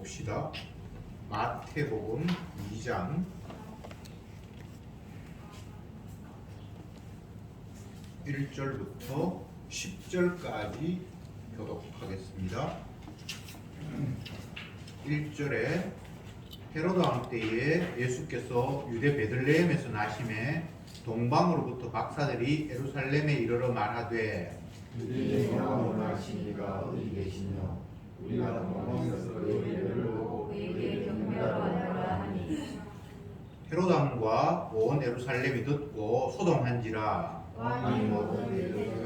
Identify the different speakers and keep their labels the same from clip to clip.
Speaker 1: 봅시다. 마태복음 2장 1절부터 10절까지 교독하겠습니다. 1절에 헤로드 왕 때에 예수께서 유대 베들레헴에서 나심에 동방으로부터 박사들이 예루살렘에 이르러 말하되
Speaker 2: 유대인의 왕을 원하시니가 어디 계시며 우리가 동방에서 그의 보고 그에게 경배하러 왔노라 하니
Speaker 1: 헤로드 왕과 온 예루살렘이 듣고 소동한지라
Speaker 2: 왕이 모든 유대인의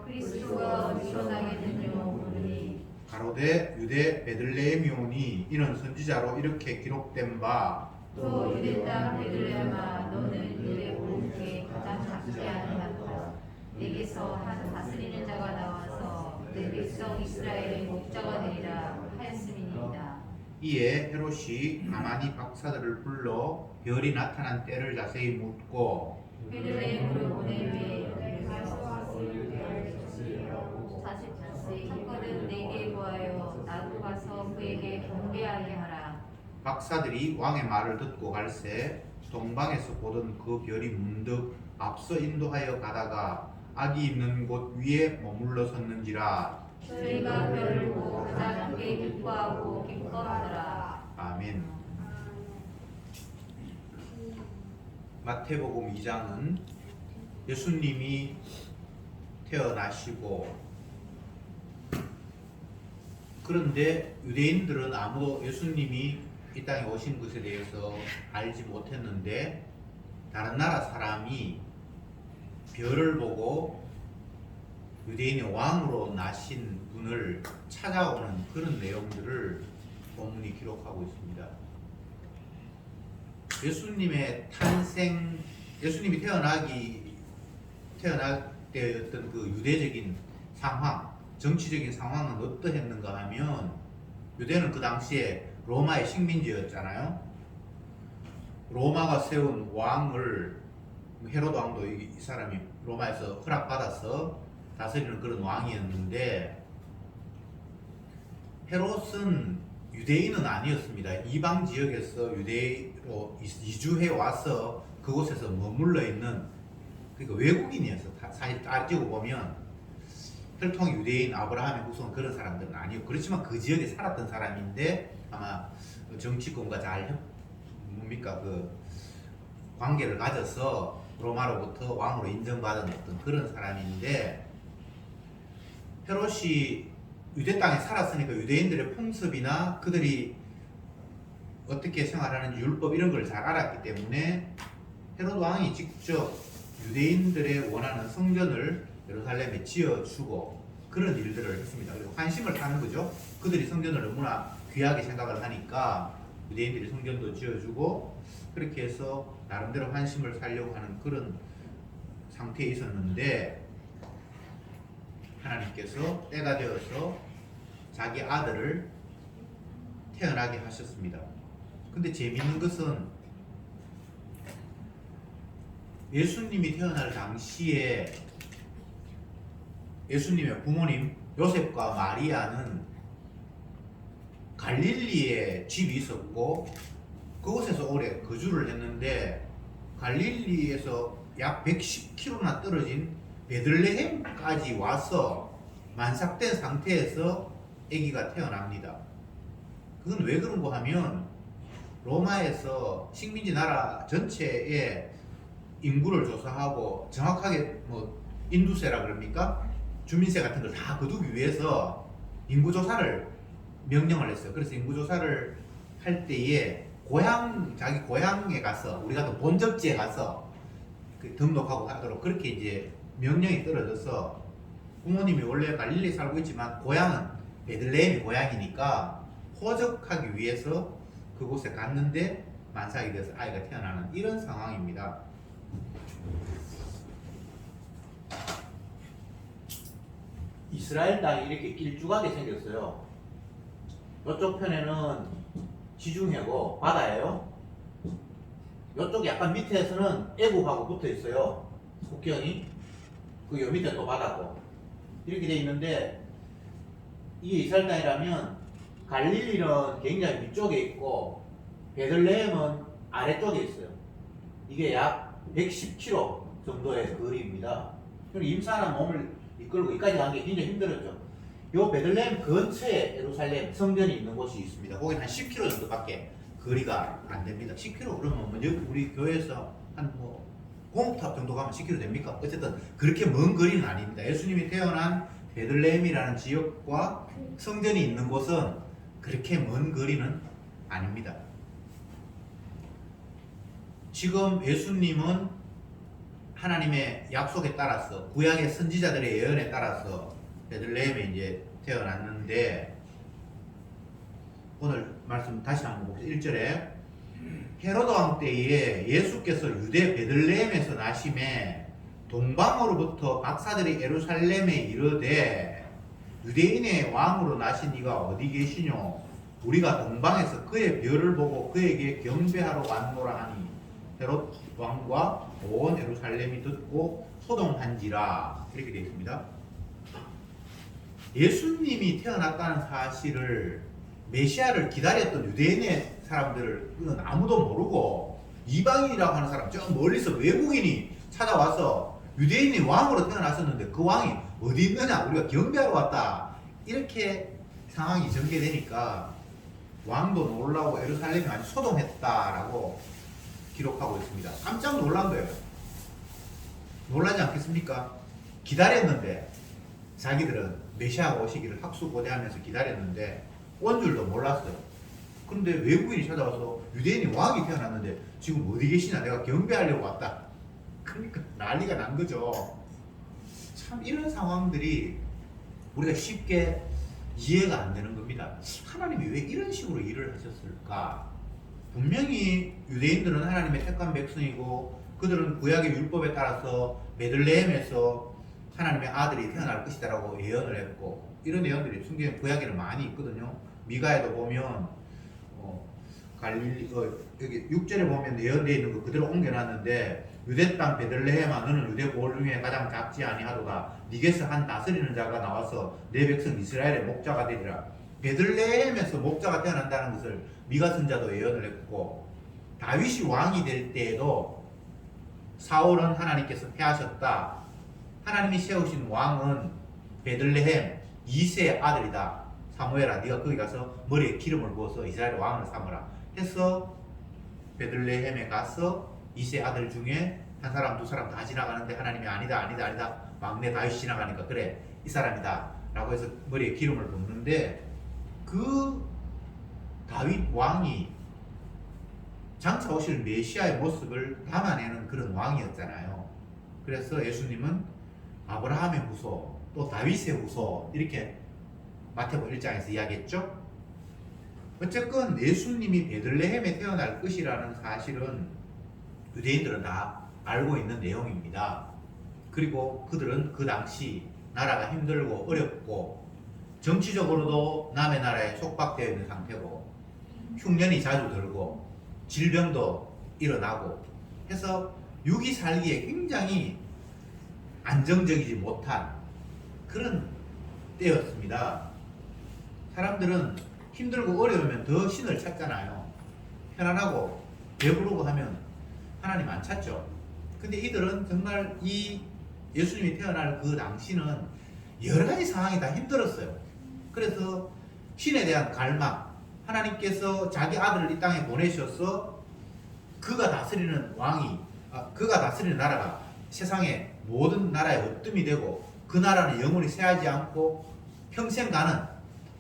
Speaker 2: 그리스도가 어디서 나겠느냐 물으니
Speaker 1: 가로되 유대 베들레헴이오니 이는 선지자로 이렇게 기록된 바
Speaker 2: 또 유대 땅 베들레헴아 너는 유대 본국에 가장 작지 아니하다 내게서 한 다스리는 자가 나와서 내 백성 이스라엘의 목자가 되리라 하였음이니이다.
Speaker 1: 이에 헤롯이 가만히 박사들을 불러 별이 나타난 때를 자세히 묻고
Speaker 2: 베들레헴으로 보내매 찾거든 내게 보아요 나도 가서 그에게 경배하게 하라.
Speaker 1: 박사들이 왕의 말을 듣고 갈새 동방에서 보던 그 별이 문득 앞서 인도하여 가다가 아기 있는 곳 위에 머물러 섰는지라.
Speaker 2: 저희가 별을 보고 가장 함께 기뻐하고 기뻐하더라.
Speaker 1: 아멘. 마태복음 2장은 예수님이 태어나시고 그런데 유대인들은 아무도 예수님이 이 땅에 오신 것에 대해서 알지 못했는데 다른 나라 사람이 별을 보고 유대인의 왕으로 나신 분을 찾아오는 그런 내용들을 본문이 기록하고 있습니다. 예수님의 탄생, 예수님이 태어날 때였던 그 유대적인 상황, 정치적인 상황은 어떠했는가 하면 유대는 그 당시에 로마의 식민지였잖아요. 로마가 세운 왕을 헤로드 왕도 이 사람이 로마에서 허락받아서 다스리는 그런 왕이었는데 헤롯은 유대인은 아니었습니다. 이방 지역에서 유대로 이주해 와서 그곳에서 머물러 있는 그러니까 외국인이었어. 사실 따지고 보면 혈통 유대인 아브라함의 후손 그런 사람들은 아니고 그렇지만 그 지역에 살았던 사람인데 아마 정치권과 잘 뭡니까 그 관계를 가져서 로마로부터 왕으로 인정받은 어떤 그런 사람인데 헤롯이 유대 땅에 살았으니까 유대인들의 풍습이나 그들이 어떻게 생활하는지 율법 이런 걸 잘 알았기 때문에 헤롯 왕이 직접 유대인들의 원하는 성전을 예루살렘에 지어주고 그런 일들을 했습니다. 그리고 환심을 타는 거죠. 그들이 성전을 너무나 귀하게 생각을 하니까 유대인들이 성전도 지어주고 그렇게 해서 나름대로 환심을 살려고 하는 그런 상태에 있었는데 하나님께서 때가 되어서 자기 아들을 태어나게 하셨습니다. 근데 재밌는 것은 예수님이 태어날 당시에 예수님의 부모님 요셉과 마리아는 갈릴리에 집이 있었고 그곳에서 오래 거주를 했는데 갈릴리에서 약 110km나 떨어진 베들레헴까지 와서 만삭된 상태에서 아기가 태어납니다. 그건 왜 그런가 하면 로마에서 식민지 나라 전체의 인구를 조사하고 정확하게 뭐 인두세라 그럽니까? 주민세 같은 걸 다 거두기 위해서 인구조사를 명령을 했어요. 그래서 인구조사를 할 때에 자기 고향에 가서 우리가 또 본적지에 가서 그 등록하고 하도록 그렇게 이제 명령이 떨어져서 부모님이 원래 갈릴리 살고 있지만 고향은 베들레헴이 고향이니까 호적하기 위해서 그곳에 갔는데 만삭이 돼서 아이가 태어나는 이런 상황입니다. 이스라엘 땅이 이렇게 길쭉하게 생겼어요. 이쪽 편에는 지중해고 바다예요. 이쪽 약간 밑에서는 애국하고 붙어 있어요. 국경이. 그 요 밑에 또 바다고. 이렇게 돼 있는데 이게 이스라엘 땅이라면 갈릴리는 굉장히 위쪽에 있고 베들레헴은 아래쪽에 있어요. 이게 약 110km 정도의 거리입니다. 임산한 몸을 이끌고 여기까지 가는 게 굉장히 힘들었죠. 요 베들레헴 근처에 예루살렘 성전이 있는 곳이 있습니다. 거기는 한 10km 정도밖에 거리가 안 됩니다. 10km 그러면 뭐 여기 우리 교회에서 한 뭐 공업탑 정도 가면 10km 됩니까? 어쨌든 그렇게 먼 거리는 아닙니다. 예수님이 태어난 베들레헴이라는 지역과 성전이 있는 곳은 그렇게 먼 거리는 아닙니다. 지금 예수님은 하나님의 약속에 따라서 구약의 선지자들의 예언에 따라서 베들레헴에 이제 태어났는데 오늘 말씀 다시 한번 봅시다. 1절에 헤로드 왕 때에 예수께서 유대 베들레헴에서 나심에 동방으로부터 박사들이 예루살렘에 이르되 유대인의 왕으로 나신 이가 어디 계시뇨? 우리가 동방에서 그의 별을 보고 그에게 경배하러 왔노라 하니 헤롯 왕과 온 예루살렘이 듣고 소동한지라. 이렇게 되어 있습니다. 예수님이 태어났다는 사실을 메시아를 기다렸던 유대인의 사람들은 아무도 모르고 이방인이라고 하는 사람, 저 멀리서 외국인이 찾아와서 유대인이 왕으로 태어났었는데 그 왕이 어디 있느냐, 우리가 경배하러 왔다, 이렇게 상황이 전개되니까 왕도 놀라고 예루살렘이 아주 소동했다라고 기록하고 있습니다. 깜짝 놀란 거예요. 놀라지 않겠습니까? 기다렸는데, 자기들은 메시아가 오시기를 학수고대하면서 기다렸는데 온 줄도 몰랐어요. 근데 외국인이 찾아와서 유대인이 왕이 태어났는데 지금 어디 계시냐, 내가 경배하려고 왔다. 그러니까 난리가 난 거죠. 참 이런 상황들이 우리가 쉽게 이해가 안 되는 겁니다. 하나님이 왜 이런 식으로 일을 하셨을까? 분명히 유대인들은 하나님의 택한 백성이고 그들은 구약의 율법에 따라서 베들레헴에서 하나님의 아들이 태어날 것이다라고 예언을 했고, 이런 예언들이 성경 구약에는 많이 있거든요. 미가에도 보면 갈릴리 여기 6절에 보면 예언되어 있는 거 그대로 옮겨놨는데, 유대 땅 베들레헴아 너는 유대 고을 중에 가장 작지 아니하도다. 네게서 한 다스리는 자가 나와서 내 백성 이스라엘의 목자가 되리라. 베들레헴에서 목자가 태어난다는 것을 미가 선자도 예언을 했고, 다윗이 왕이 될 때에도 사울은 하나님께서 패하셨다. 하나님이 세우신 왕은 베들레헴 이세의 아들이다. 사무엘아, 네가 거기 가서 머리에 기름을 부어서 이스라엘 왕을 삼으라 해서 베들레헴에 가서 이세 아들 중에 한 사람 두 사람 다 지나가는데 하나님이 아니다 막내 다윗이 지나가니까 그래 이 사람이다 라고 해서 머리에 기름을 붓는데, 그 다윗 왕이 장차 오실 메시아의 모습을 담아내는 그런 왕이었잖아요. 그래서 예수님은 아브라함의 후손 또 다윗의 후손 이렇게 마태복음 1장에서 이야기했죠. 어쨌건 예수님이 베들레헴에 태어날 것이라는 사실은 유대인들은 다 알고 있는 내용입니다. 그리고 그들은 그 당시 나라가 힘들고 어렵고 정치적으로도 남의 나라에 속박되어 있는 상태고 흉년이 자주 들고 질병도 일어나고 해서 유기 살기에 굉장히 안정적이지 못한 그런 때였습니다. 사람들은 힘들고 어려우면 더 신을 찾잖아요. 편안하고 배부르고 하면 하나님 안 찾죠. 근데 이들은 정말 이 예수님이 태어날 그 당시는 여러 가지 상황이 다 힘들었어요. 그래서 신에 대한 갈망, 하나님께서 자기 아들을 이 땅에 보내셔서 그가 다스리는 왕이, 그가 다스리는 나라가 세상의 모든 나라의 으뜸이 되고 그 나라는 영원히 쇠하지 않고 평생 가는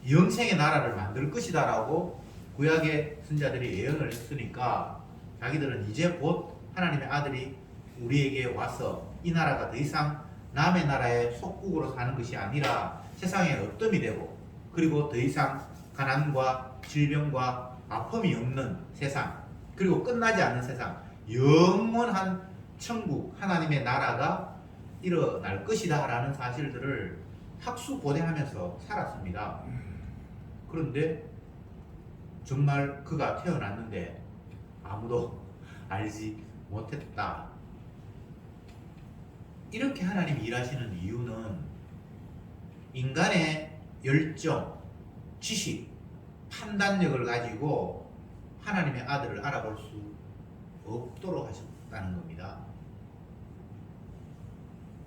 Speaker 1: 영생의 나라를 만들 것이다 라고 구약의 선자들이 예언을 했으니까 자기들은 이제 곧 하나님의 아들이 우리에게 와서 이 나라가 더 이상 남의 나라의 속국으로 사는 것이 아니라 세상의 으뜸이 되고, 그리고 더 이상 가난과 질병과 아픔이 없는 세상, 그리고 끝나지 않는 세상, 영원한 천국 하나님의 나라가 일어날 것이다 라는 사실들을 학수고대하면서 살았습니다. 그런데 정말 그가 태어났는데 아무도 알지 못했다. 이렇게 하나님이 일하시는 이유는 인간의 열정, 지식, 판단력을 가지고 하나님의 아들을 알아볼 수 없도록 하셨다는 겁니다.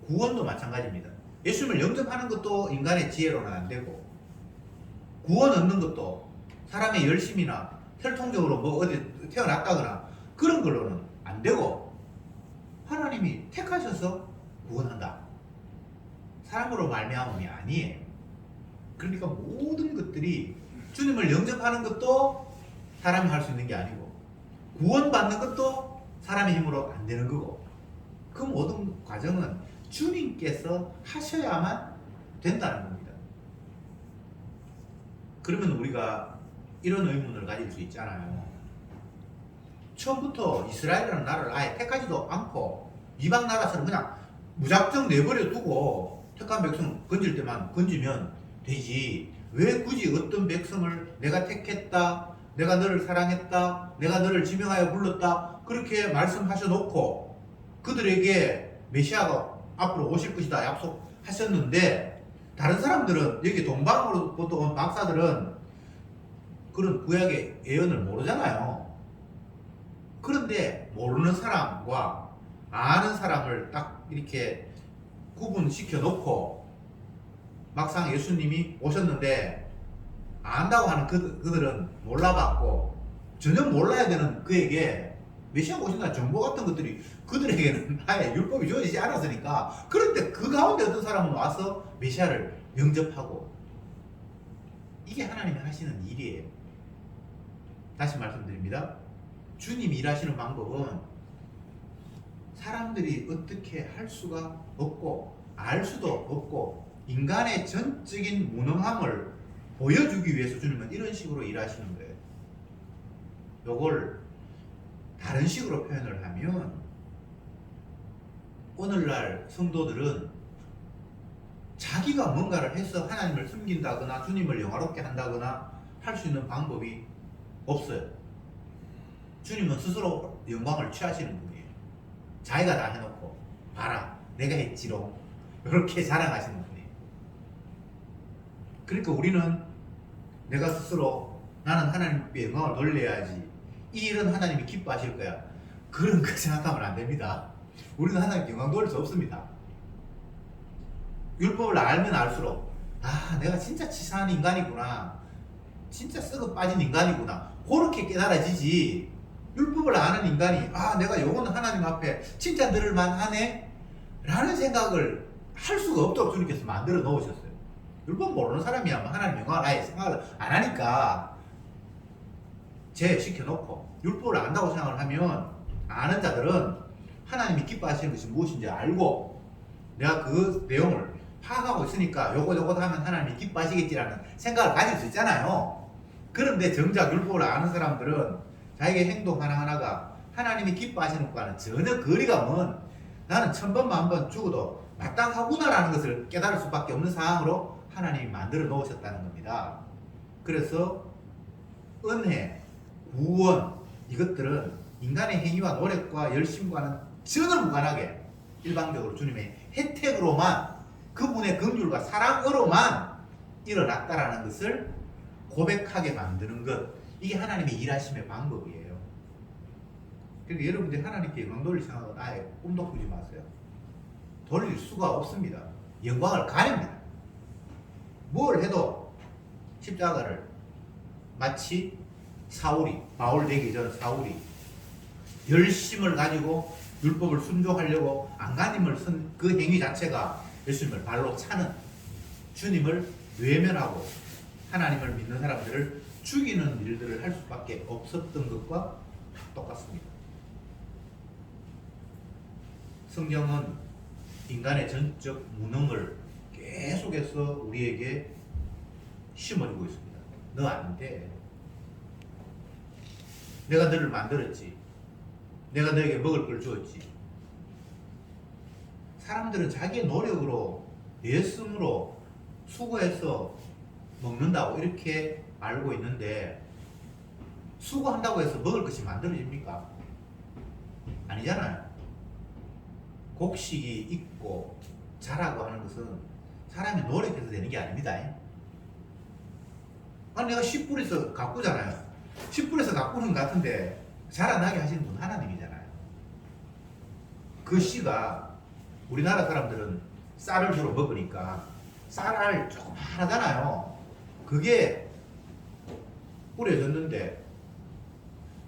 Speaker 1: 구원도 마찬가지입니다. 예수님을 영접하는 것도 인간의 지혜로는 안 되고, 구원 얻는 것도 사람의 열심이나 혈통적으로 뭐 어디 태어났다거나 그런 걸로는 안 되고, 하나님이 택하셔서 구원한다. 사람으로 말미암음이 아니에요. 그러니까 모든 것들이 주님을 영접하는 것도 사람이 할 수 있는 게 아니고, 구원받는 것도 사람의 힘으로 안 되는 거고, 그 모든 과정은 주님께서 하셔야만 된다는 겁니다. 그러면 우리가 이런 의문을 가질 수 있잖아요. 처음부터 이스라엘이라는 나라를 아예 택하지도 않고 이방 나라처럼 그냥 무작정 내버려 두고 택한 백성 건질 때만 건지면 되지. 왜 굳이 어떤 백성을 내가 택했다, 내가 너를 사랑했다, 내가 너를 지명하여 불렀다 그렇게 말씀하셔 놓고 그들에게 메시아가 앞으로 오실 것이다 약속하셨는데, 다른 사람들은 여기 동방으로부터 온 박사들은 그런 구약의 예언을 모르잖아요. 그런데 모르는 사람과 아는 사람을 딱 이렇게 구분시켜 놓고 막상 예수님이 오셨는데 안다고 하는 그들은 몰라봤고, 전혀 몰라야 되는 그에게 메시아가 오신다는 정보 같은 것들이 그들에게는 아예 율법이 주어지지 않았으니까, 그런데 그 가운데 어떤 사람은 와서 메시아를 영접하고, 이게 하나님이 하시는 일이에요. 다시 말씀드립니다. 주님이 일하시는 방법은 사람들이 어떻게 할 수가 없고 알 수도 없고 인간의 전적인 무능함을 보여주기 위해서 주님은 이런 식으로 일하시는 거예요. 요걸 다른 식으로 표현을 하면, 오늘날 성도들은 자기가 뭔가를 해서 하나님을 섬긴다거나 주님을 영화롭게 한다거나 할 수 있는 방법이 없어요. 주님은 스스로 영광을 취하시는 분이에요. 자기가 다 해놓고 봐라 내가 했지롱 이렇게 자랑하시는 분이에요. 그러니까 우리는 내가 스스로 나는 하나님께 영광을 돌려야지, 이 일은 하나님이 기뻐하실 거야, 그런 거 생각하면 안 됩니다. 우리는 하나님께 영광 돌릴 수 없습니다. 율법을 알면 알수록 내가 진짜 치사한 인간이구나, 진짜 썩어 빠진 인간이구나, 그렇게 깨달아지지. 율법을 아는 인간이 내가 요거는 하나님 앞에 칭찬 들을 만하네 라는 생각을 할 수가 없도록 주님께서 만들어 놓으셨어요. 율법 모르는 사람이야 하나님 영광을 아예 생각을 안 하니까 제시켜놓고, 율법을 안다고 생각을 하면 아는 자들은 하나님이 기뻐하시는 것이 무엇인지 알고 내가 그 내용을 파악하고 있으니까 요거 하면 하나님이 기뻐하시겠지라는 생각을 가질 수 있잖아요. 그런데 정작 율법을 아는 사람들은 자기의 행동 하나하나가 하나님이 기뻐하시는 것과는 전혀 거리가 먼, 나는 1000번 만번 죽어도 마땅하구나라는 것을 깨달을 수밖에 없는 상황으로 하나님이 만들어 놓으셨다는 겁니다. 그래서 은혜, 구원, 이것들은 인간의 행위와 노력과 열심과는 전혀 무관하게 일방적으로 주님의 혜택으로만, 그분의 긍휼과 사랑으로만 일어났다라는 것을 고백하게 만드는 것, 이게 하나님의 일하심의 방법이에요. 그러니까 여러분들이 하나님께 영광 돌릴 생각은 아예 꿈도 꾸지 마세요. 돌릴 수가 없습니다. 영광을 가립니다. 뭘 해도 십자가를 마치 바울 되기 전 사울이 열심을 가지고 율법을 순종하려고 안간힘을 쓴 그 행위 자체가 예수님을 발로 차는, 주님을 외면하고 하나님을 믿는 사람들을 죽이는 일들을 할 수밖에 없었던 것과 똑같습니다. 성경은 인간의 전적 무능을 계속해서 우리에게 심어주고 있습니다. 너 안 돼. 내가 너를 만들었지. 내가 너에게 먹을 걸 주었지. 사람들은 자기의 노력으로, 애씀으로 수고해서 먹는다고 이렇게 알고 있는데, 수고한다고 해서 먹을 것이 만들어집니까? 아니잖아요. 곡식이 있고 자라고 하는 것은 사람이 노력해서 되는 게 아닙니다. 아니 내가 10불에서 가꾸잖아요. 10불에서 가꾸는 것 같은데 자라나게 하시는 분 하나님이잖아요. 그 씨가 우리나라 사람들은 쌀을 주로 먹으니까 쌀알 조금 하잖아요. 그게 뿌려졌는데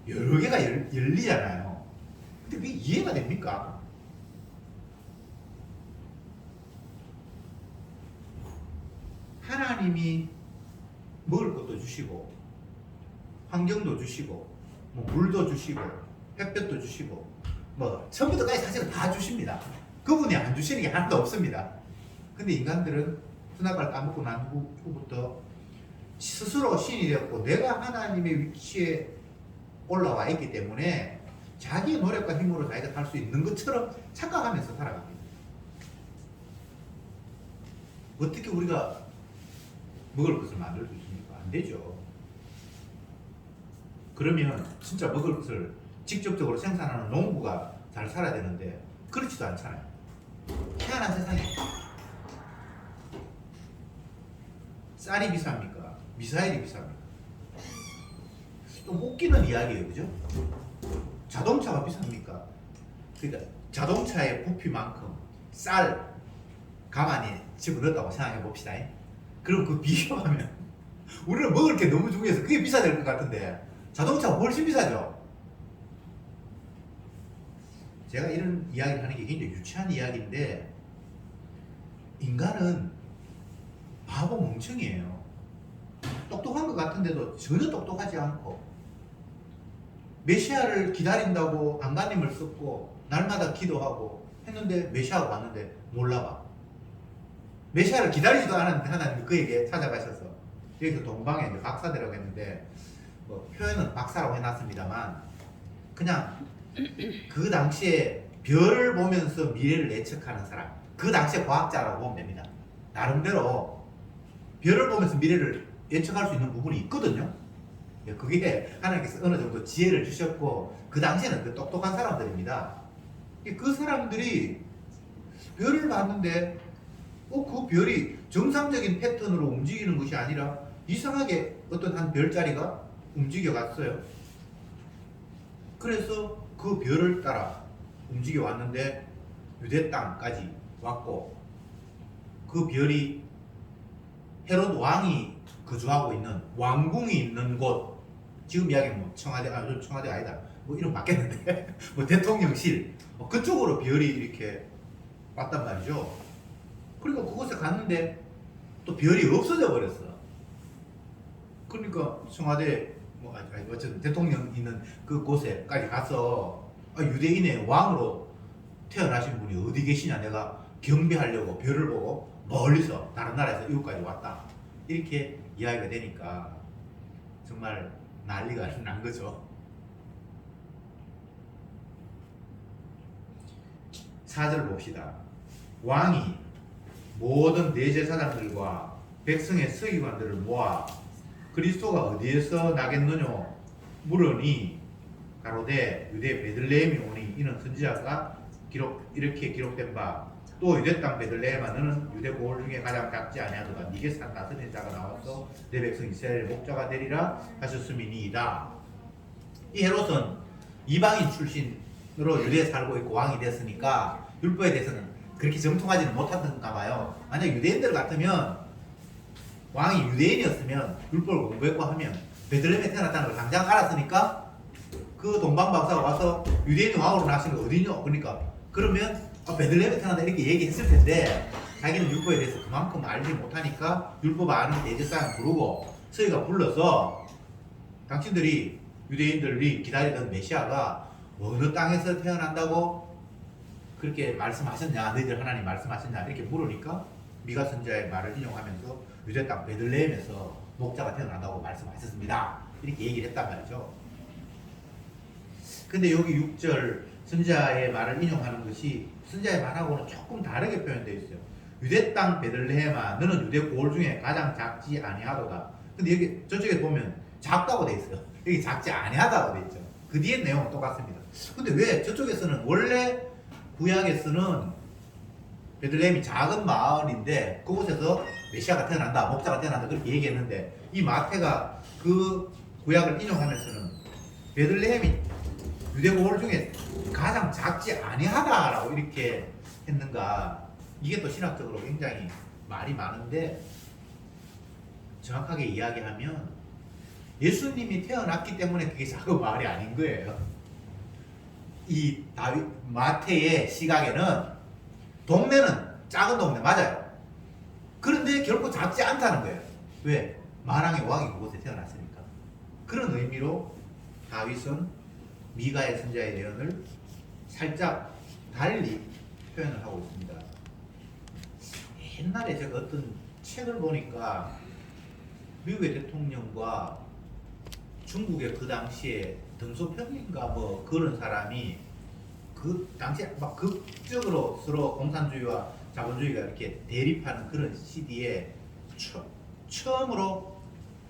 Speaker 1: 여러 개가 열리잖아요. 근데 그게 이해가 됩니까? 하나님이 먹을 것도 주시고 환경도 주시고 뭐 물도 주시고 햇볕도 주시고 뭐 처음부터까지 사실은 다 주십니다. 그분이 안 주시는 게 하나도 없습니다. 근데 인간들은 선악과를 따먹고 난 후부터 스스로 신이 되었고 내가 하나님의 위치에 올라와 있기 때문에 자기의 노력과 힘으로 자기가 할 수 있는 것처럼 착각하면서 살아갑니다. 어떻게 우리가 먹을 것을 만들 수 있습니까? 안 되죠. 그러면 진짜 먹을 것을 직접적으로 생산하는 농부가 잘 살아야 되는데 그렇지도 않잖아요. 희한한 세상에 쌀이 비쌉니까? 미사일이 비쌉니까? 좀 웃기는 이야기예요, 그죠? 자동차가 비쌉니까? 그러니까 자동차의 부피만큼 쌀 가만히 집어넣었다고 생각해 봅시다. 그럼 그 비교하면 우리는 먹을 게 너무 중요해서 그게 비싸질 것 같은데 자동차가 훨씬 비싸죠. 제가 이런 이야기를 하는 게 굉장히 유치한 이야기인데 인간은 바보 멍청이에요. 똑똑한 것 같은데도 전혀 똑똑하지 않고 메시아를 기다린다고 안가님을 썼고 날마다 기도하고 했는데 메시아가 왔는데 몰라봐. 메시아를 기다리지도 않았는데 하나님이 그에게 찾아가셔서 여기서 동방에 이제 박사대라고 했는데 뭐 표현은 박사라고 해놨습니다만 그냥 그 당시에 별을 보면서 미래를 예측하는 사람, 그 당시에 과학자라고 보면 됩니다. 나름대로 별을 보면서 미래를 예측할 수 있는 부분이 있거든요. 그게 하나님께서 어느 정도 지혜를 주셨고 그 당시에는 그 똑똑한 사람들입니다. 그 사람들이 별을 봤는데 그 별이 정상적인 패턴으로 움직이는 것이 아니라 이상하게 어떤 한 별자리가 움직여 갔어요. 그래서 그 별을 따라 움직여 왔는데 유대 땅까지 왔고 그 별이 헤롯 왕이 거주하고 있는 왕궁이 있는 곳, 지금 이야기는 뭐 청와대가 아니다 뭐 이름 바뀌었는데 뭐 대통령실 그쪽으로 별이 이렇게 왔단 말이죠. 그러니까 그곳에 갔는데 또 별이 없어져 버렸어. 그러니까 청와대 뭐 어쨌든 대통령 있는 그 곳에까지 가서 유대인의 왕으로 태어나신 분이 어디 계시냐, 내가 경배하려고 별을 보고 멀리서 다른 나라에서 이곳까지 왔다, 이렇게 이야기가 되니까 정말 난리가 난 거죠. 4절 봅시다. 왕이 모든 대제사장들과 백성의 서기관들을 모아 그리스도가 어디에서 나겠느냐 물으니 가로되 유대 베들레헴이 오니 이는 선지자가 이렇게 기록된 바 또 유대 땅 베들레헴아 너는 유대 고을 중에 가장 작지 아니하도다 네게 산 다스린 자가 나와서 내 백성 이스라엘의 목자가 되리라 하셨음이니이다. 이 헤롯은 이방인 출신으로 유대에 살고 있고 왕이 됐으니까 율법에 대해서는 그렇게 정통하지는 못하던가 봐요. 만약 유대인들 같으면 왕이 유대인이었으면 율법을 공부했고 하면 베들레헴에 태어났다는 걸 당장 알았으니까 그 동방박사가 와서 유대인이 왕으로 나신 게 어디냐 그러니까 그러면 베들레헴에 태어났다 이렇게 얘기했을 텐데 자기는 율법에 대해서 그만큼 알지 못하니까 율법 아는 대제사장 부르고 서기가 불러서 당신들이 유대인들이 기다리던 메시아가 어느 땅에서 태어난다고 그렇게 말씀하셨냐, 너희들 하나님 말씀하셨냐 이렇게 물으니까 미가 선지자의 말을 인용하면서 유대 땅 베들레헴에서 목자가 태어난다고 말씀하셨습니다 이렇게 얘기를 했단 말이죠. 근데 여기 6절 선지자의 말을 인용하는 것이 선지자의 말하고는 조금 다르게 표현되어 있어요. 유대 땅 베들레헴아 너는 유대 고을 중에 가장 작지 아니하도다. 근데 여기 저쪽에 보면 작다고 돼 있어요. 여기 작지 아니하다고 돼 있죠. 그 뒤에 내용은 똑같습니다. 근데 왜 저쪽에서는 원래 구약에서는 베들레헴이 작은 마을인데 그곳에서 메시아가 태어난다, 목자가 태어난다 그렇게 얘기했는데 이 마태가 그 구약을 인용하면서는 베들레헴이 유대고을 중에 가장 작지 아니하다라고 이렇게 했는가. 이게 또 신학적으로 굉장히 말이 많은데 정확하게 이야기하면 예수님이 태어났기 때문에 그게 작은 말이 아닌 거예요. 이 다윗 마태의 시각에는 동네는 작은 동네 맞아요. 그런데 결코 작지 않다는 거예요. 왜? 만왕의 왕이 그곳에 태어났으니까. 그런 의미로 다윗은 미가의 선자의 예언을 살짝 달리 표현을 하고 있습니다. 옛날에 제가 어떤 책을 보니까 미국의 대통령과 중국의 그 당시에 등소평인가 뭐 그런 사람이 그 당시에 막 극적으로 서로 공산주의와 자본주의가 이렇게 대립하는 그런 시기에 처음으로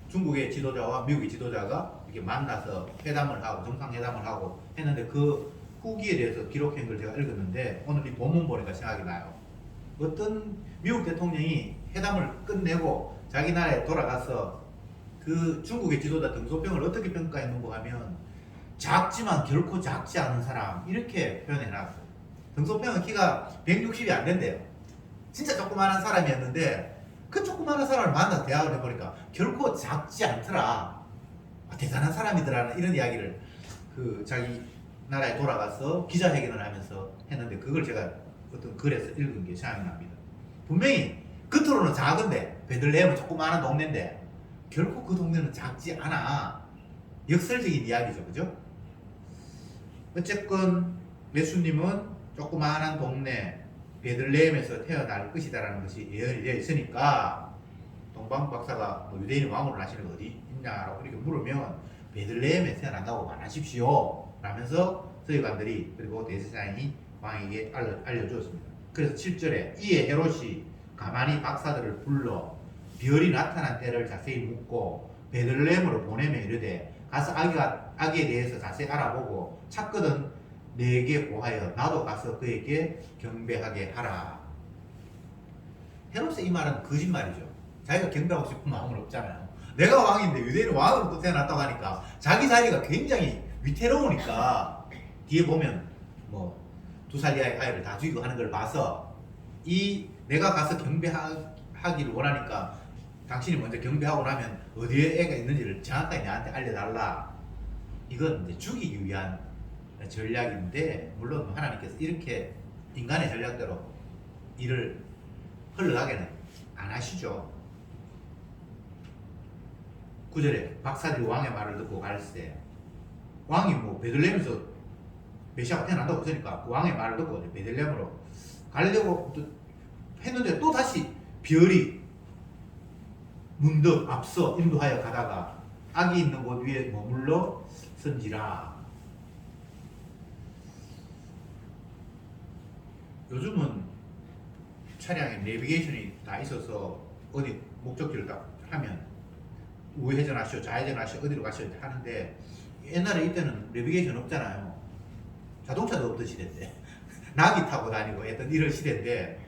Speaker 1: 중국의 지도자와 미국의 지도자가 이렇게 만나서 회담을 하고 정상회담을 하고 했는데 그 후기에 대해서 기록한 걸 제가 읽었는데 오늘 이 본문 보니까 생각이 나요. 어떤 미국 대통령이 회담을 끝내고 자기 나라에 돌아가서 그 중국의 지도자 등소평을 어떻게 평가했는가 하면 작지만 결코 작지 않은 사람 이렇게 표현해놨어요. 등소평은 키가 160이 안 된대요. 진짜 조그마한 사람이었는데 그 조그마한 사람을 만나서 대화를 해보니까 결코 작지 않더라. 대단한 사람이더라는 이런 이야기를 그 자기 나라에 돌아가서 기자회견을 하면서 했는데 그걸 제가 어떤 글에서 읽은 게 생각이 납니다. 분명히 겉으로는 작은데 베들레헴은 조그마한 동네인데 결코 그 동네는 작지 않아. 역설적인 이야기죠, 그죠? 어쨌건 예수님은 조그마한 동네 베들레헴에서 태어날 것이다라는 것이 예언이 되어 있으니까 동방 박사가 뭐 유대인이 왕으로 나시는 거 어디 있냐라고 이렇게 물으면 베들레헴에 태어난다고 말하십시오 라면서 서기관들이 그리고 대제사장이 왕에게 알려주었습니다. 그래서 7절에 이에 헤롯이 가만히 박사들을 불러 별이 나타난 때를 자세히 묻고 베들레헴으로 보내며 이르되 가서 아기에 대해서 자세히 알아보고 찾거든 내게 고하여 나도 가서 그에게 경배하게 하라. 헤롯의 이 말은 거짓말이죠. 자기가 경배하고 싶은 마음은 없잖아요. 내가 왕인데 유대인은 왕으로 또 태어났다고 하니까 자기 자리가 굉장히 위태로우니까 뒤에 보면 뭐 2살 이하의 아이를 다 죽이고 하는 걸 봐서 이 내가 가서 경배하기를 원하니까 당신이 먼저 경배하고 나면 어디에 애가 있는지를 정확하게 나한테 알려달라. 이건 이제 죽이기 위한 전략인데 물론 하나님께서 이렇게 인간의 전략대로 일을 흘러가게는 안 하시죠. 9절에 박사들이 왕의 말을 듣고 갈새 왕이 뭐 베들레헴에서 메시아가 태어난다고 했으니까 그 왕의 말을 듣고 베들레헴으로 가려고 했는데 또 다시 별이 문득 앞서 인도하여 가다가 아기 있는 곳 위에 머물러 선지라. 요즘은 차량에 내비게이션이 다 있어서 어디 목적지를 딱 하면 우회전하시오 좌회전하시오 어디로 가시오 하는데 옛날에 이때는 내비게이션 없잖아요. 자동차도 없던 시대인데 나비 타고 다니고 했던 이런 시대인데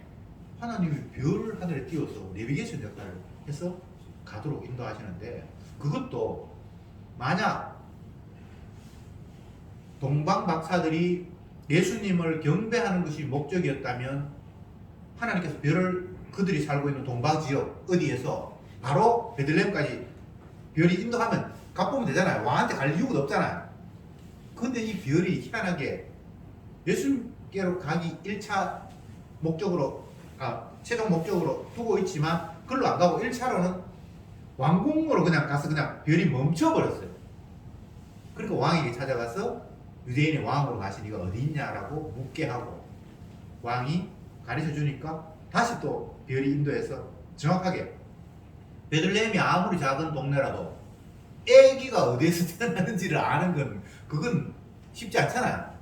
Speaker 1: 하나님이 별을 하늘에 띄워서 내비게이션 역할을 해서 가도록 인도하시는데 그것도 만약 동방 박사들이 예수님을 경배하는 것이 목적이었다면 하나님께서 별을 그들이 살고 있는 동방 지역 어디에서 바로 베들레헴까지 별이 인도하면 가보면 되잖아요. 왕한테 갈 이유가 없잖아요. 근데 이 별이 희한하게 예수님께로 가기 1차 목적으로 최종 목적으로 두고 있지만 그걸로 안 가고 1차로는 왕궁으로 그냥 가서 그냥 별이 멈춰버렸어요. 그러니까 왕에게 찾아가서 유대인의 왕으로 가신 이가 어디 있냐라고 묻게 하고 왕이 가르쳐 주니까 다시 또 별이 인도해서 정확하게 베들레헴이 아무리 작은 동네라도 애기가 어디에서 태어나는지를 아는 건 그건 쉽지 않잖아요.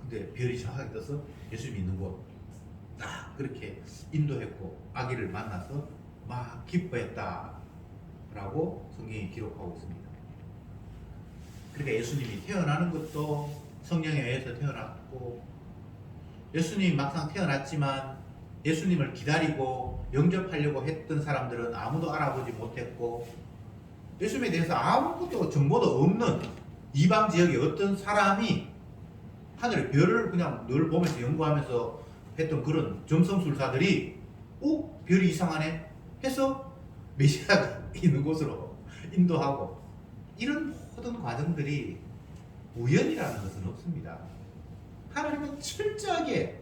Speaker 1: 근데 별이 정확하게 떠서 예수님이 있는 곳 딱 그렇게 인도했고 아기를 만나서 막 기뻐했다 라고 성경이 기록하고 있습니다. 그러니까 예수님이 태어나는 것도 성령에 의해서 태어났고 예수님이 막상 태어났지만 예수님을 기다리고 영접하려고 했던 사람들은 아무도 알아보지 못했고 예수님에 대해서 아무것도 정보도 없는 이방 지역의 어떤 사람이 하늘의 별을 그냥 늘 보면서 연구하면서 했던 그런 점성술사들이 별이 이상하네 해서 메시아가 있는 곳으로 인도하고 이런 모든 과정들이 우연이라는 것은 없습니다. 하나님은 철저하게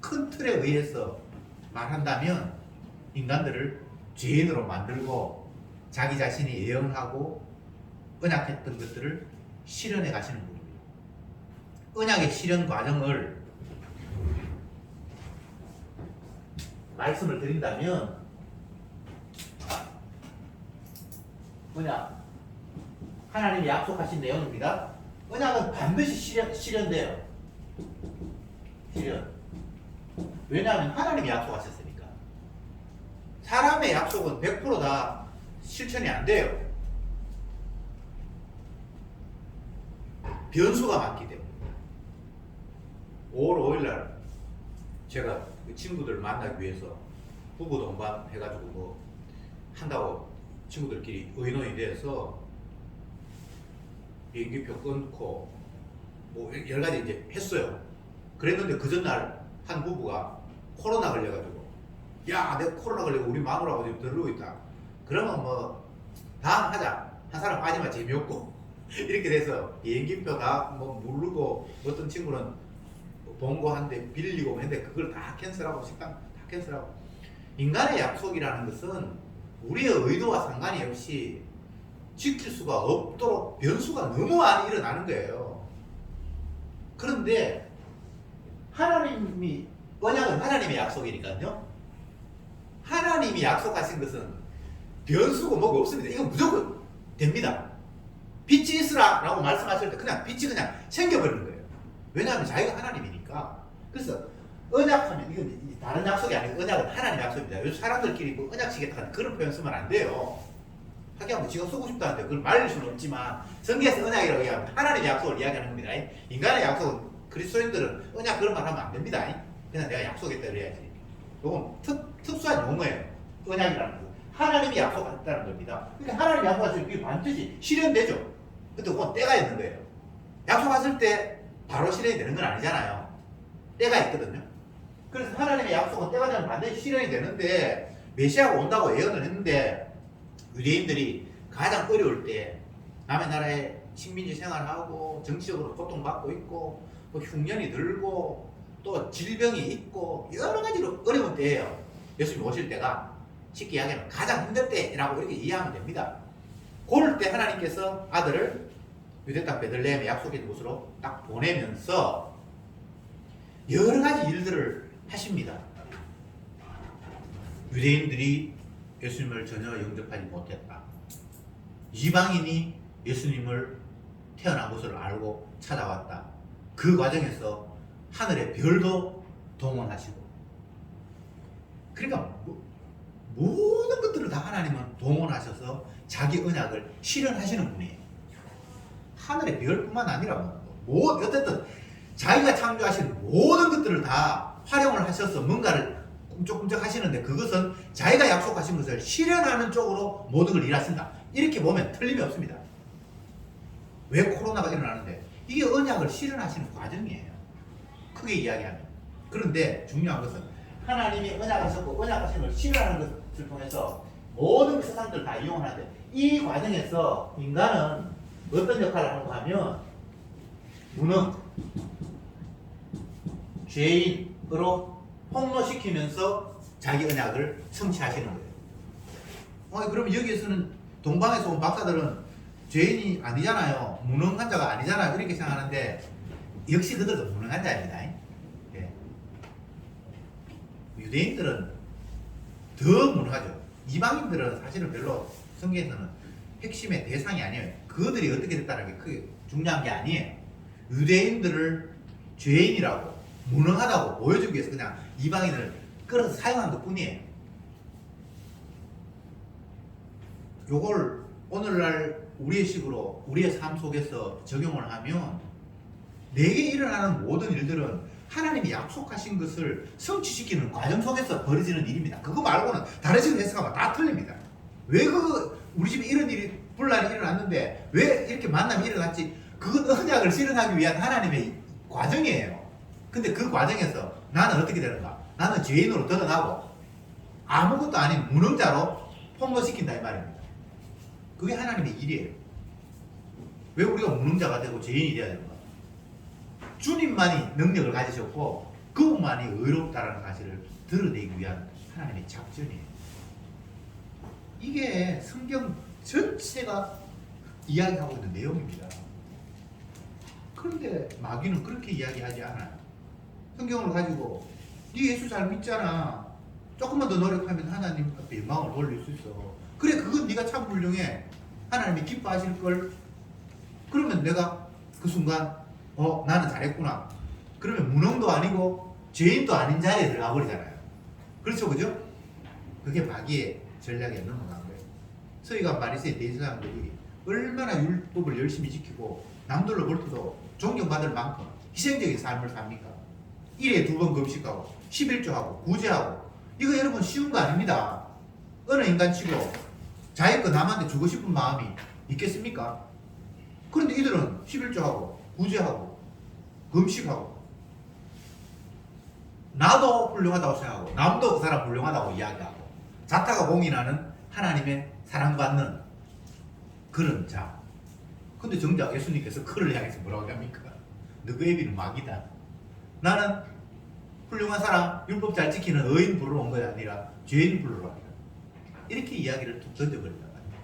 Speaker 1: 큰 틀에 의해서 말한다면 인간들을 죄인으로 만들고 자기 자신이 예언하고 언약했던 것들을 실현해 가시는 분입니다. 언약의 실현 과정을 말씀을 드린다면 언약 하나님이 약속하신 내용입니다. 언약은 반드시 실현돼요. 실현. 왜냐하면 하나님이 약속하셨으니까. 사람의 약속은 100%다 실천이 안 돼요. 변수가 많기 때문에. 5월 5일날 제가 그 친구들 만나기 위해서 부부 동반 해가지고 뭐 한다고 친구들끼리 의논이 돼서 비행기표 끊고 뭐 여러 가지 이제 했어요. 그랬는데 그 전날 한 부부가 코로나 걸려가지고 야, 내가 코로나 걸리고 우리 마누라하고 지금 들르고 있다. 그러면 뭐 다음 하자. 한 사람 빠지면 재미없고 이렇게 돼서 비행기표 다 뭐 모르고 어떤 친구는 본거 한데 빌리고 했는데 그걸 다 캔슬하고 식당 다 캔슬하고 인간의 약속이라는 것은 우리의 의도와 상관이 없이 지킬 수가 없도록 변수가 너무 많이 일어나는 거예요. 그런데 하나님이 언약은 하나님의 약속이니까요. 하나님이 약속하신 것은 변수고 뭐가 없습니다. 이건 무조건 됩니다. 빛이 있으라 라고 말씀하실 때 그냥 빛이 그냥 생겨버리는 거예요. 왜냐하면 자기가 하나님이니까. 그래서 언약하면 이건 다른 약속이 아니고 언약은 하나님 약속입니다. 요즘 사람들끼리 뭐 언약시겠다 그런 표현 쓰면 안 돼요. 하긴 뭐 지가 쓰고 싶다는데 그걸 말릴 수는 없지만 성경에서 언약이라고 얘기하면 하나님의 약속을 이야기하는 겁니다. 인간의 약속은 그리스도인들은 언약 그런 말 하면 안 됩니다. 그냥 내가 약속했다 그래야지. 이건 특수한 용어예요. 언약이라는 거. 하나님이 약속했다는 겁니다. 그러니까 하나님이 약속하시면 그게 반드시 실현되죠. 근데 그건 때가 있는 거예요. 약속하실 때 바로 실현이 되는 건 아니잖아요. 때가 있거든요. 그래서 하나님의 약속은 때가 되면 반드시 실현이 되는데 메시아가 온다고 예언을 했는데 유대인들이 가장 어려울 때 남의 나라에 식민지 생활하고 정치적으로 고통받고 있고 뭐 흉년이 들고 또 질병이 있고 여러 가지로 어려운 때예요. 예수님 오실 때가 쉽게 이야기하면 가장 힘들 때라고 이렇게 이해하면 됩니다. 그럴 때 하나님께서 아들을 유대 땅 베들레헴의 약속의 곳으로 딱 보내면서 여러 가지 일들을 하십니다. 유대인들이 예수님을 전혀 영접하지 못했다. 이방인이 예수님을 태어난 곳을 알고 찾아왔다. 그 과정에서 하늘의 별도 동원하시고 그러니까 모든 것들을 다 하나님은 동원하셔서 자기 언약을 실현하시는 분이에요. 하늘의 별뿐만 아니라 어쨌든 자기가 창조하신 모든 것들을 다 활용을 하셔서 뭔가를 꿈쩍꿈쩍 하시는데 그것은 자기가 약속하신 것을 실현하는 쪽으로 모든 걸 일하신다. 이렇게 보면 틀림이 없습니다. 왜 코로나가 일어나는데 이게 언약을 실현하시는 과정이에요. 크게 이야기하면. 그런데 중요한 것은 하나님이 언약하셨고 언약하신 걸 실현하는 것을 통해서 모든 세상들을 다 이용하는데 이 과정에서 인간은 어떤 역할을 하는가 하면 무능, 죄인으로 폭로시키면서 자기 언약을 성취하시는 거예요. 그러면 여기에서는 동방에서 온 박사들은 죄인이 아니잖아요. 무능한 자가 아니잖아요. 이렇게 생각하는데 역시 그들도 무능한 자입니다. 예. 유대인들은 더 무능하죠. 이방인들은 사실은 별로 성경에서는 핵심의 대상이 아니에요. 그들이 어떻게 됐다는 게 크게 중요한 게 아니에요. 유대인들을 죄인이라고 무능하다고 보여주기 위해서 그냥 이방인을 끌어서 사용한 것 뿐이에요. 요걸 오늘날 우리의 식으로 우리의 삶 속에서 적용을 하면 내게 일어나는 모든 일들은 하나님이 약속하신 것을 성취시키는 과정 속에서 벌어지는 일입니다. 그거 말고는 다른 식으로 해석하면 다 틀립니다. 왜 우리 집에 이런 일이 분란이 일어났는데 왜 이렇게 만남이 일어났지? 그건 언약을 실현하기 위한 하나님의 과정이에요. 근데 그 과정에서 나는 어떻게 되는가? 나는 죄인으로 드러나고 아무것도 아닌 무능자로 폭로시킨다 이 말입니다. 그게 하나님의 일이에요. 왜 우리가 무능자가 되고 죄인이 되어야 되는가? 주님만이 능력을 가지셨고 그분만이 의롭다라는 사실을 드러내기 위한 하나님의 작전이에요. 이게 성경 전체가 이야기하고 있는 내용입니다. 그런데 마귀는 그렇게 이야기하지 않아요. 성경을 가지고 네 예수 잘 믿잖아. 조금만 더 노력하면 하나님 앞에 영광을 돌릴 수 있어. 그래, 그건 네가 참 훌륭해. 하나님이 기뻐하실 걸. 그러면 내가 그 순간 나는 잘했구나. 그러면 무능도 아니고 죄인도 아닌 자리에 들어가 버리잖아요. 그렇죠, 그죠? 그게 마귀의 전략에 넘어간 거예요. 서기관 바리새인 대제사장들이 얼마나 율법을 열심히 지키고 남들로 볼 때도 존경받을 만큼 희생적인 삶을 삽니까? 1회 2번 금식하고 11조하고 구제하고 이거 여러분 쉬운 거 아닙니다. 어느 인간치고 자기 거 남한테 주고 싶은 마음이 있겠습니까? 그런데 이들은 11조하고 구제하고 금식하고 나도 훌륭하다고 생각하고 남도 그 사람 훌륭하다고 이야기하고 자타가 공인하는 하나님의 사랑받는 그런 자. 근데 정작 예수님께서 그를 향해서 뭐라고 합니까? 너그 애비는 마귀다. 나는 훌륭한 사람, 율법 잘 지키는 의인 부르러 온 것이 아니라 죄인 부르러 왔다. 이렇게 이야기를 툭 던져버린단 말이에요.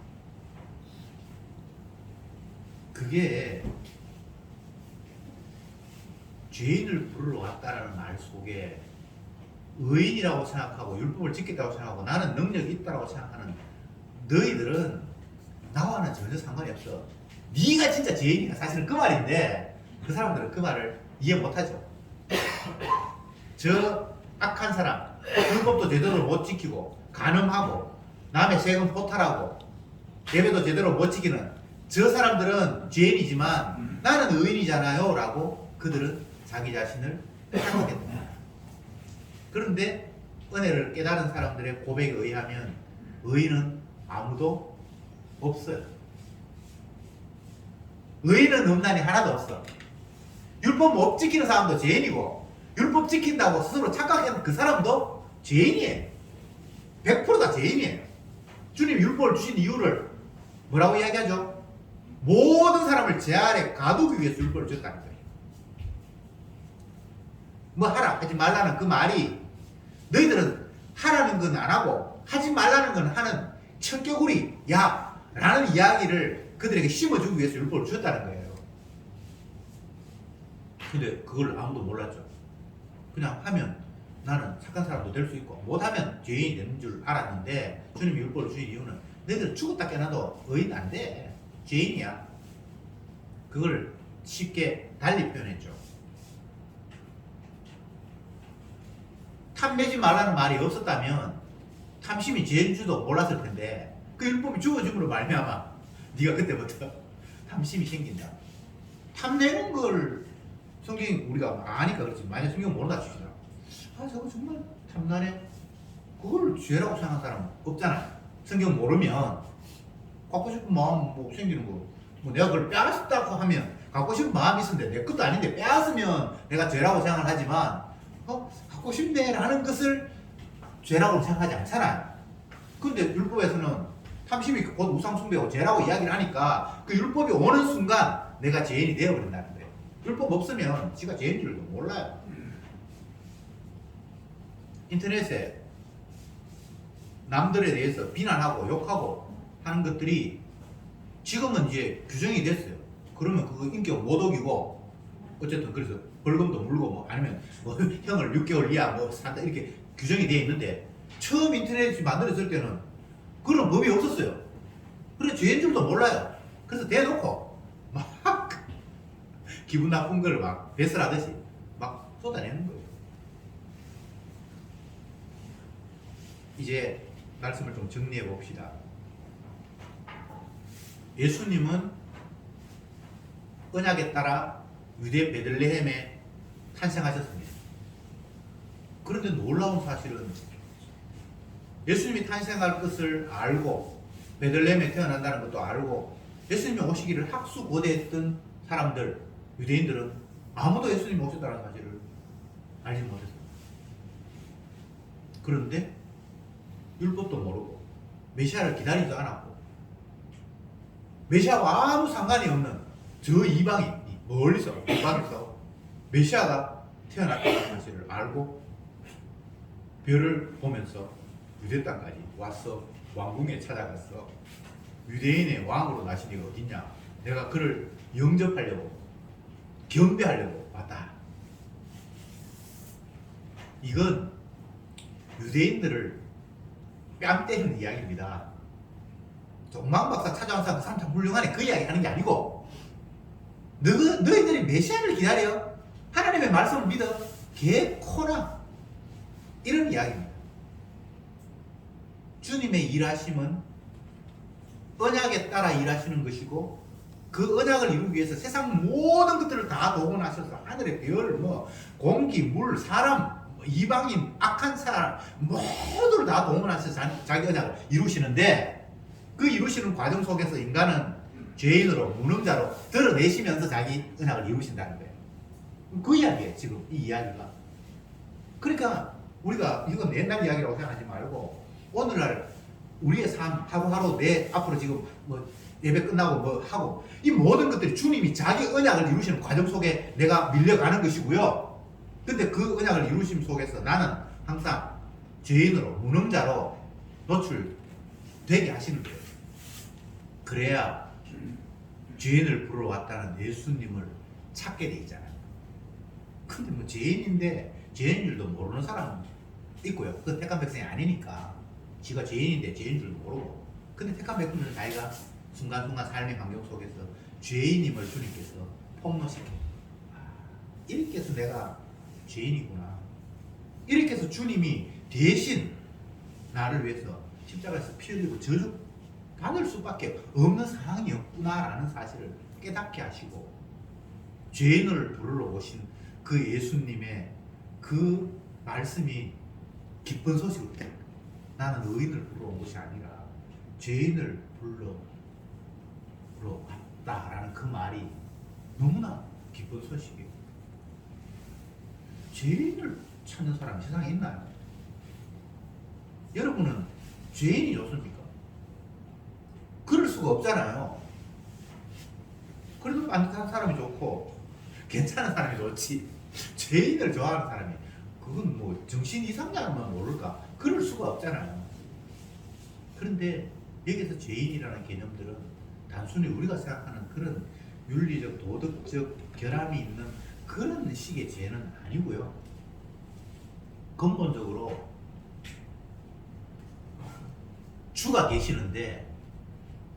Speaker 1: 그게 죄인을 부르러 왔다라는 말 속에 의인이라고 생각하고 율법을 지켰다고 생각하고 나는 능력이 있다고 생각하는 너희들은 나와는 전혀 상관이 없어. 네가 진짜 죄인이야. 사실은 그 말인데 그 사람들은 그 말을 이해 못하죠. 저 악한 사람, 율법도 제대로 못 지키고 간음하고 남의 세금 포탈하고 예배도 제대로 못 지키는 저 사람들은 죄인이지만 나는 의인이잖아요 라고 그들은 자기 자신을 생각했다. 그런데 은혜를 깨달은 사람들의 고백에 의하면 의인은 아무도 없어요. 의인은 없나니 하나도 없어. 율법 못 지키는 사람도 죄인이고 율법 지킨다고 스스로 착각하는 그 사람도 죄인이에요. 100%다 죄인이에요. 주님 율법을 주신 이유를 뭐라고 이야기하죠? 모든 사람을 제 아래 가두기 위해서 율법을 주셨다는 거예요. 뭐 하라 하지 말라는 그 말이 너희들은 하라는 건 안 하고 하지 말라는 건 하는 청개구리야 라는 이야기를 그들에게 심어주기 위해서 율법을 주셨다는 거예요. 근데 그걸 아무도 몰랐죠. 그냥 하면 나는 착한 사람도 될 수 있고 못하면 죄인이 되는 줄 알았는데 주님이 율법을 주신 이유는 너희들 죽었다 깨어나도 의인 안 돼. 죄인이야. 그걸 쉽게 달리 표현했죠. 탐내지 말라는 말이 없었다면 탐심이 죄인 줄도 몰랐을 텐데 그 율법이 주어짐으로 말미암아 네가 그때부터 탐심이 생긴다. 탐내는 걸 성경이 우리가 아니까 그렇지. 만약 성경 모른다 치시더라. 아 저거 정말 탐나네. 그걸 죄라고 생각하는 사람은 없잖아요. 성경 모르면 갖고 싶은 마음 뭐 생기는 거. 뭐 내가 그걸 빼앗았다고 하면 갖고 싶은 마음이 있었는데 내 것도 아닌데 빼앗으면 내가 죄라고 생각을 하지만 갖고 싶네 라는 것을 죄라고 생각하지 않잖아요. 근데 율법에서는 탐심이 곧 우상숭배하고 죄라고 이야기를 하니까 그 율법이 오는 순간 내가 죄인이 되어버린다는 거예요. 율법 없으면 지가 죄인 줄도 몰라요. 인터넷에 남들에 대해서 비난하고 욕하고 하는 것들이 지금은 이제 규정이 됐어요. 그러면 그거 인격 모독이고 어쨌든 그래서 벌금도 물고 뭐 아니면 뭐 형을 6개월 이하 뭐 산다 이렇게 규정이 되어 있는데 처음 인터넷이 만들어질 때는 그런 법이 없었어요. 그래서 죄인 줄도 몰라요. 그래서 대놓고 막 기분 나쁜 걸 막 배설하듯이 막 쏟아내는 거예요. 이제 말씀을 좀 정리해 봅시다. 예수님은 언약에 따라 유대 베들레헴에 탄생하셨습니다. 그런데 놀라운 사실은 예수님이 탄생할 것을 알고 베들레헴에 태어난다는 것도 알고 예수님이 오시기를 학수고대했던 사람들, 유대인들은 아무도 예수님이 오셨다는 사실을 알지 못했어요. 그런데 율법도 모르고 메시아를 기다리지도 않았고 메시아와 아무 상관이 없는 저 이방인이 멀리서 이방에서 메시아가 태어났다는 사실을 알고 별을 보면서 유대 땅까지 와서 왕궁에 찾아갔어. 유대인의 왕으로 나신 이가 어딨냐? 내가 그를 영접하려고 경배하려고 왔다. 이건 유대인들을 뺨 때리는 이야기입니다. 종망박사 찾아온 사람 그 사람 참 훌륭하네 그 이야기 하는 게 아니고 너희들이 메시아를 기다려? 하나님의 말씀을 믿어? 개코나 이런 이야기입니다. 주님의 일하심은 언약에 따라 일하시는 것이고 그 언약을 이루기 위해서 세상 모든 것들을 다 동원하셔서 하늘의 별, 공기, 물, 사람, 이방인, 악한 사람 모두를 다 동원하셔서 자기 언약을 이루시는데 그 이루시는 과정 속에서 인간은 죄인으로 무능자로 드러내시면서 자기 언약을 이루신다는 거예요. 그 이야기예요. 지금 이 이야기가. 그러니까 우리가 이건 옛날 이야기라고 생각하지 말고 오늘날 우리의 삶 하루하루 내 앞으로 지금 예배 끝나고 하고 이 모든 것들이 주님이 자기 언약을 이루시는 과정 속에 내가 밀려가는 것이고요. 근데 그 언약을 이루심 속에서 나는 항상 죄인으로 무능자로 노출되게 하시는 거예요. 그래야 죄인을 부르러 왔다는 예수님을 찾게 돼 있잖아요. 근데 죄인인데 죄인 줄도 모르는 사람은 있고요. 그 택한 백성이 아니니까 지가 죄인인데 죄인 줄도 모르고 근데 택한 백성은 자기가 순간순간 삶의 환경 속에서 죄인임을 주님께서 폭로시켜 이렇게 해서 내가 죄인이구나 이렇게 해서 주님이 대신 나를 위해서 십자가에서 피 흘리고 저주 받을 수밖에 없는 상황이 없구나라는 사실을 깨닫게 하시고 죄인을 부르러 오신 그 예수님의 그 말씀이 기쁜 소식으로 나는 의인을 부르러 온 것이 아니라 죄인을 부르러 왔다라는 그 말이 너무나 기쁜 소식이에요. 죄인을 찾는 사람이 세상에 있나요? 여러분은 죄인이 좋습니까? 그럴 수가 없잖아요. 그래도 반듯한 사람이 좋고 괜찮은 사람이 좋지 죄인을 좋아하는 사람이 그건 정신 이상자만 모를까? 그럴 수가 없잖아요. 그런데 여기서 죄인이라는 개념들은 단순히 우리가 생각하는 그런 윤리적 도덕적 결함이 있는 그런 식의 죄는 아니고요. 근본적으로 주가 계시는데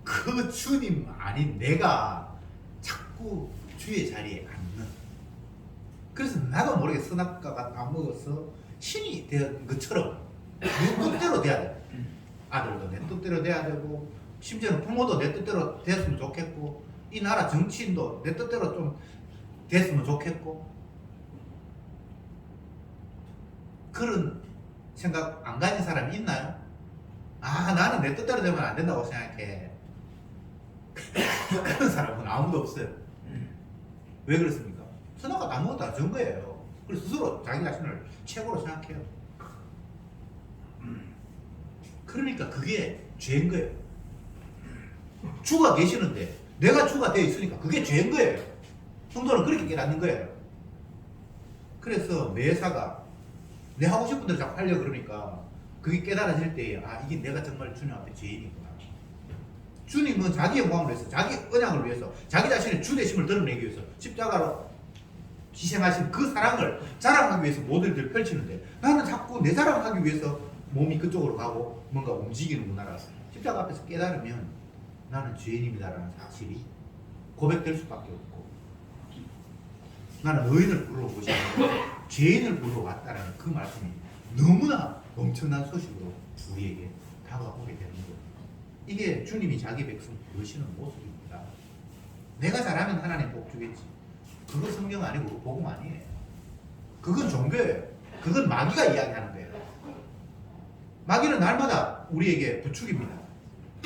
Speaker 1: 그 주님 아닌 내가 자꾸 주의 자리에 앉는 그래서 나도 모르게 선악과가 따먹어서 신이 된 것처럼 내 뜻대로 돼야 돼. 아들도 내 뜻대로 돼야 되고 심지어는 부모도 내 뜻대로 됐으면 좋겠고 이 나라 정치인도 내 뜻대로 좀 됐으면 좋겠고 그런 생각 안 가진 사람이 있나요? 나는 내 뜻대로 되면 안 된다고 생각해. 그런 사람은 아무도 없어요. 왜 그렇습니까? 선악과 아무것도 안 준 거예요. 그래서 스스로 자기 자신을 최고로 생각해요. 그러니까 그게 죄인 거예요. 주가 계시는데 내가 주가 되어 있으니까 그게 죄인 거예요. 성도는 그렇게 깨닫는 거예요. 그래서 매사가 내 하고 싶은 대로 자꾸 하려고 그러니까 그게 깨달아질 때에 이게 내가 정말 주님 앞에 죄인이구나. 주님은 자기 영광을 위해서 자기 언약을 위해서 자기 자신의 주되심을 드러내기 위해서 십자가로 희생하신 그 사랑을 자랑하기 위해서 모든 일을 펼치는데 나는 자꾸 내 자랑하기 위해서 몸이 그쪽으로 가고 뭔가 움직이는구나라 십자가 앞에서 깨달으면 나는 죄인입니다라는 사실이 고백될 수밖에 없고 나는 의인을 부르러 오지 않고 죄인을 부르러 왔다라는 그 말씀이 너무나 엄청난 소식으로 우리에게 다가오게 되는 거예요. 이게 주님이 자기 백성 부르시는 모습입니다. 내가 잘하면 하나님 복 주겠지. 그거 성경 아니고 복음 아니에요. 그건 종교예요. 그건 마귀가 이야기하는 거예요. 마귀는 날마다 우리에게 부추깁니다.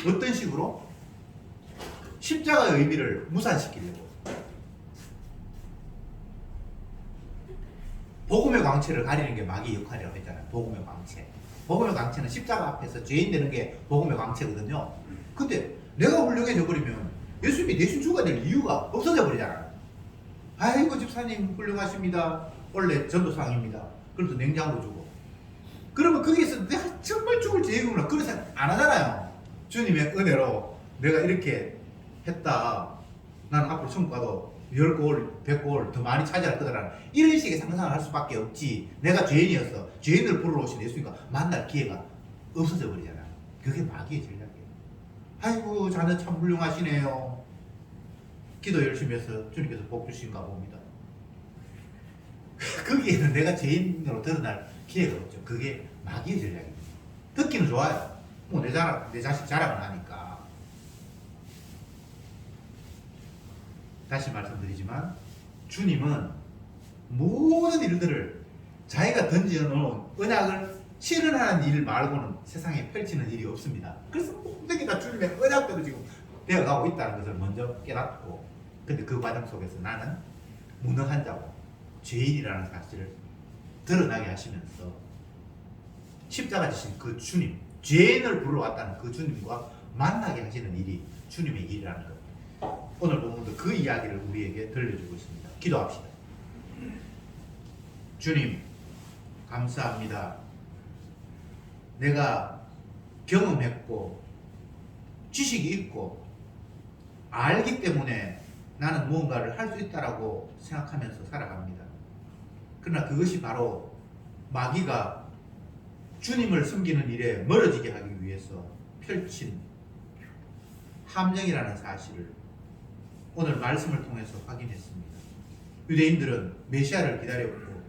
Speaker 1: 어떤 식으로? 십자가의 의미를 무산시키려고. 복음의 광채를 가리는 게 마귀 역할이라고 했잖아요. 복음의 광채. 복음의 광채는 십자가 앞에서 죄인 되는 게 복음의 광채거든요. 근데 내가 훌륭해져 버리면 예수님이 대신 죽어야 될 이유가 없어져 버리잖아요. 아이고 집사님 훌륭하십니다. 원래 전도사항입니다. 그래서 냉장고 주고. 그러면 거기에서 내가 정말 죽을 죄이구나. 그래서 안 하잖아요. 주님의 은혜로 내가 이렇게 했다. 나는 앞으로 천국 가도 10골, 100골 더 많이 차지할 거다라는 이런 식의 상상을 할 수밖에 없지. 내가 죄인이어서 죄인을 부르러 오신 예수님과 만날 기회가 없어져 버리잖아요. 그게 마귀의 전략이에요. 아이고 자네 참 훌륭하시네요. 기도 열심히 해서 주님께서 복 주신가 봅니다. 거기에는 내가 죄인으로 드러날 기회가 없죠. 그게 마귀의 전략입니다. 듣기는 좋아요. 뭐 내 자식 자랑을 하니까. 다시 말씀드리지만 주님은 모든 일들을 자기가 던져놓은 언약을 실현하는 일 말고는 세상에 펼치는 일이 없습니다. 그래서 모든 게 다 주님의 언약대로 지금 되어가고 있다는 것을 먼저 깨닫고, 근데 그 과정 속에서 나는 무능한 자고 죄인이라는 사실을 드러나게 하시면서 십자가 지신 그 주님, 죄인을 부르러 왔다는 그 주님과 만나게 하시는 일이 주님의 일이라는 것. 오늘 본문도 그 이야기를 우리에게 들려주고 있습니다. 기도합시다. 주님, 감사합니다. 내가 경험했고 지식이 있고 알기 때문에 나는 무언가를 할 수 있다라고 생각하면서 살아갑니다. 그러나 그것이 바로 마귀가 주님을 섬기는 일에 멀어지게 하기 위해서 펼친 함정이라는 사실을 오늘 말씀을 통해서 확인했습니다. 유대인들은 메시아를 기다렸고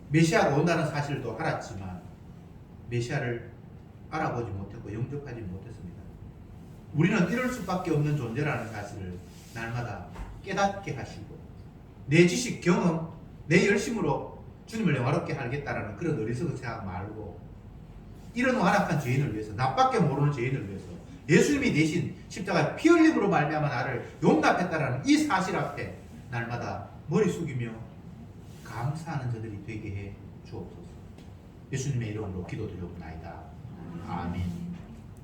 Speaker 1: 메시아가 온다는 사실도 알았지만 메시아를 알아보지 못했고 영접하지 못했습니다. 우리는 이럴 수밖에 없는 존재라는 사실을 날마다 깨닫게 하시고 내 지식, 경험, 내 열심으로 주님을 영화롭게 하겠다라는 그런 어리석은 생각 말고 이런 완악한 죄인을 위해서, 나밖에 모르는 죄인을 위해서 예수님이 대신 십자가에 피 흘림으로 말미암아 나를 용납했다라는 이 사실 앞에 날마다 머리 숙이며 감사하는 자들이 되게 해 주옵소서. 예수님의 이름으로 기도드리옵나이다. 아멘.